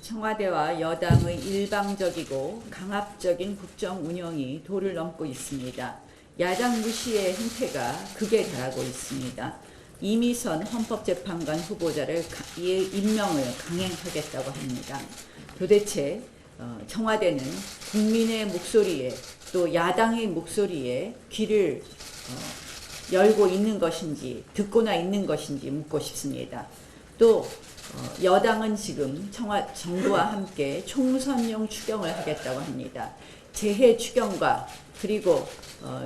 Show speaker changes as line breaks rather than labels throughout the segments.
청와대와 여당의 일방적이고 강압적인 국정 운영이 도를 넘고 있습니다. 야당 무시의 행태가 극에 달하고 있습니다. 이미선 헌법재판관 후보자를 임명을 강행하겠다고 합니다. 도대체 청와대는 국민의 목소리에 또 야당의 목소리에 귀를 열고 있는 것인지 듣고나 있는 것인지 묻고 싶습니다. 또 여당은 지금 정부와 함께 총선용 추경을 하겠다고 합니다. 재해 추경과 그리고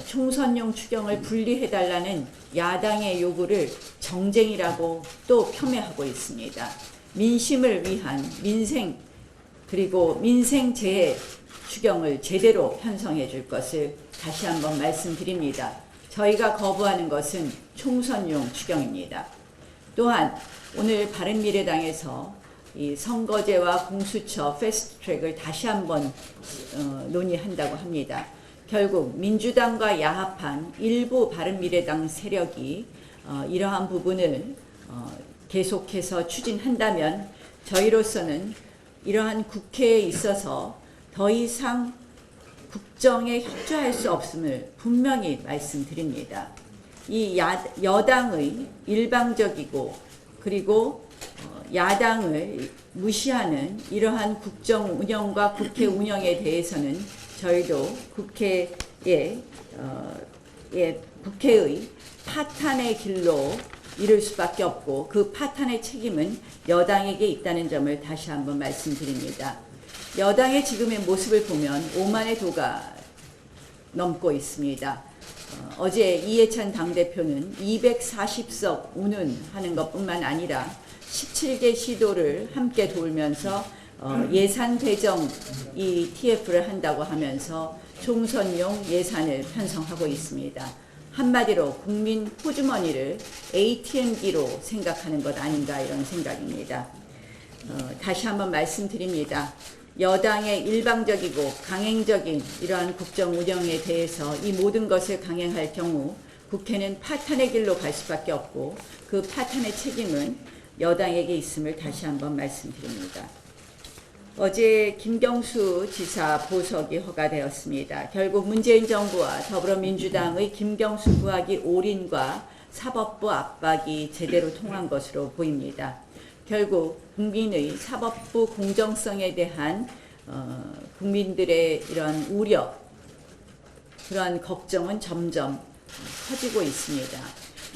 총선용 추경을 분리해달라는 야당의 요구를 정쟁이라고 또 폄훼하고 있습니다. 민심을 위한 그리고 민생 재해 추경을 제대로 편성해 줄 것을 다시 한번 말씀드립니다. 저희가 거부하는 것은 총선용 추경입니다. 또한 오늘 바른미래당에서 이 선거제와 공수처 패스트트랙을 다시 한번 논의한다고 합니다. 결국 민주당과 야합한 일부 바른미래당 세력이 이러한 부분을 계속해서 추진한다면 저희로서는 이러한 국회에 있어서 더 이상 국정에 협조할 수 없음을 분명히 말씀드립니다. 이 여당의 일방적이고 그리고 야당을 무시하는 이러한 국정 운영과 국회 운영에 대해서는 저희도 국회의 파탄의 길로 이를 수밖에 없고 그 파탄의 책임은 여당에게 있다는 점을 다시 한번 말씀드립니다. 여당의 지금의 모습을 보면 오만의 도가 넘고 있습니다. 어제 이해찬 당대표는 240석 운운하는 것뿐만 아니라 17개 시도를 함께 돌면서 예산 배정 TF를 한다고 하면서 총선용 예산을 편성하고 있습니다. 한마디로 국민 호주머니를 ATM기로 생각하는 것 아닌가 이런 생각입니다. 다시 한번 말씀드립니다. 여당의 일방적이고 강행적인 이러한 국정 운영에 대해서 이 모든 것을 강행할 경우 국회는 파탄의 길로 갈 수밖에 없고 그 파탄의 책임은 여당에게 있음을 다시 한번 말씀드립니다. 어제 김경수 지사 보석이 허가되었습니다. 결국 문재인 정부와 더불어민주당의 김경수 부학이 올인과 사법부 압박이 제대로 통한 것으로 보입니다. 결국 국민의 사법부 공정성에 대한 국민들의 이런 우려, 그러한 걱정은 점점 커지고 있습니다.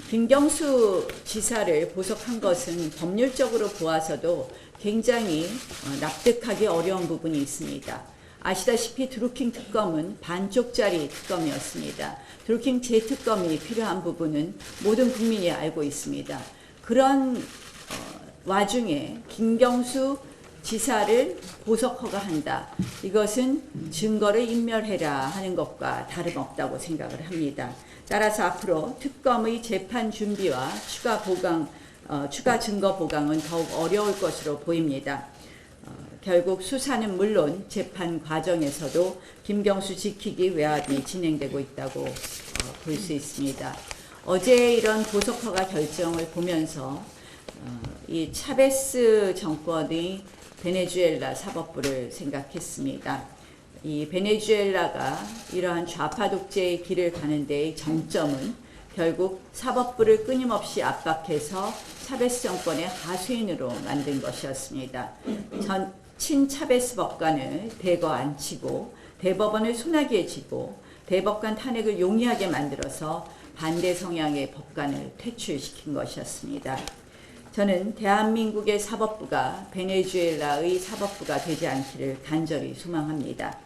김경수 지사를 보석한 것은 법률적으로 보아서도 굉장히 납득하기 어려운 부분이 있습니다. 아시다시피 드루킹 특검은 반쪽짜리 특검이었습니다. 드루킹 재특검이 필요한 부분은 모든 국민이 알고 있습니다. 그런 와중에 김경수 지사를 보석 허가한다. 이것은 증거를 인멸해라 하는 것과 다름없다고 생각을 합니다. 따라서 앞으로 특검의 재판 준비와 추가 증거 보강은 더욱 어려울 것으로 보입니다. 결국 수사는 물론 재판 과정에서도 김경수 지키기 외압이 진행되고 있다고 볼 수 있습니다. 어제 이런 보석 허가 결정을 보면서 이 차베스 정권의 베네수엘라 사법부를 생각했습니다. 이 베네수엘라가 이러한 좌파 독재의 길을 가는 데의 정점은 결국 사법부를 끊임없이 압박해서 차베스 정권의 하수인으로 만든 것이었습니다. 친차베스 법관을 대거 앉히고 대법원을 소나기에 쥐고 대법관 탄핵을 용이하게 만들어서 반대 성향의 법관을 퇴출시킨 것이었습니다. 저는 대한민국의 사법부가 베네수엘라의 사법부가 되지 않기를 간절히 소망합니다.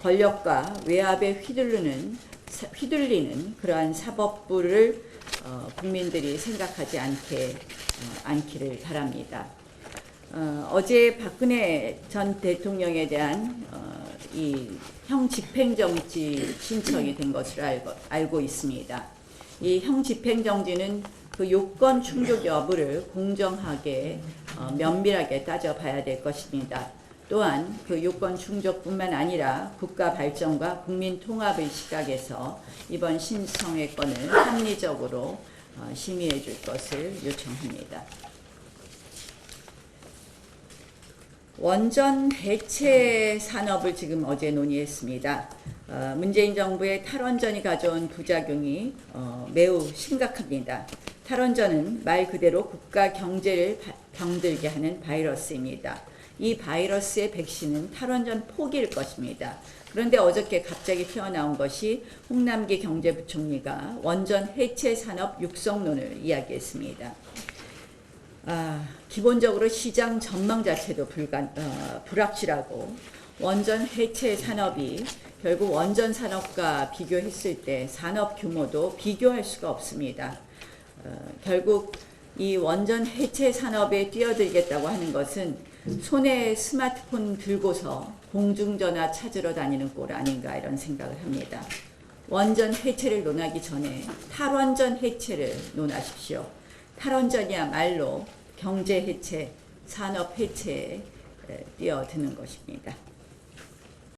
권력과 외압에 휘둘리는 그러한 사법부를 국민들이 생각하지 않기를 바랍니다. 어제 박근혜 전 대통령에 대한 이 형 집행정지 신청이 된 것으로 알고 있습니다. 이 형 집행정지는 그 요건 충족 여부를 공정하게 면밀하게 따져봐야 될 것입니다. 또한 그 요건 충족뿐만 아니라 국가 발전과 국민 통합의 시각에서 이번 신청의 건을 합리적으로 심의해 줄 것을 요청합니다. 원전 해체 산업을 지금 어제 논의했습니다. 문재인 정부의 탈원전이 가져온 부작용이 매우 심각합니다. 탈원전은 말 그대로 국가 경제를 병들게 하는 바이러스입니다. 이 바이러스의 백신은 탈원전 포기일 것입니다. 그런데 어저께 갑자기 튀어나온 것이 홍남기 경제부총리가 원전 해체 산업 육성론을 이야기했습니다. 기본적으로 시장 전망 자체도 불확실하고 원전 해체 산업이 결국 원전 산업과 비교했을 때 산업 규모도 비교할 수가 없습니다. 결국 이 원전 해체 산업에 뛰어들겠다고 하는 것은 손에 스마트폰 들고서 공중전화 찾으러 다니는 꼴 아닌가 이런 생각을 합니다. 원전 해체를 논하기 전에 탈원전 해체를 논하십시오. 탈원전이야말로 경제 해체, 산업 해체에 뛰어드는 것입니다.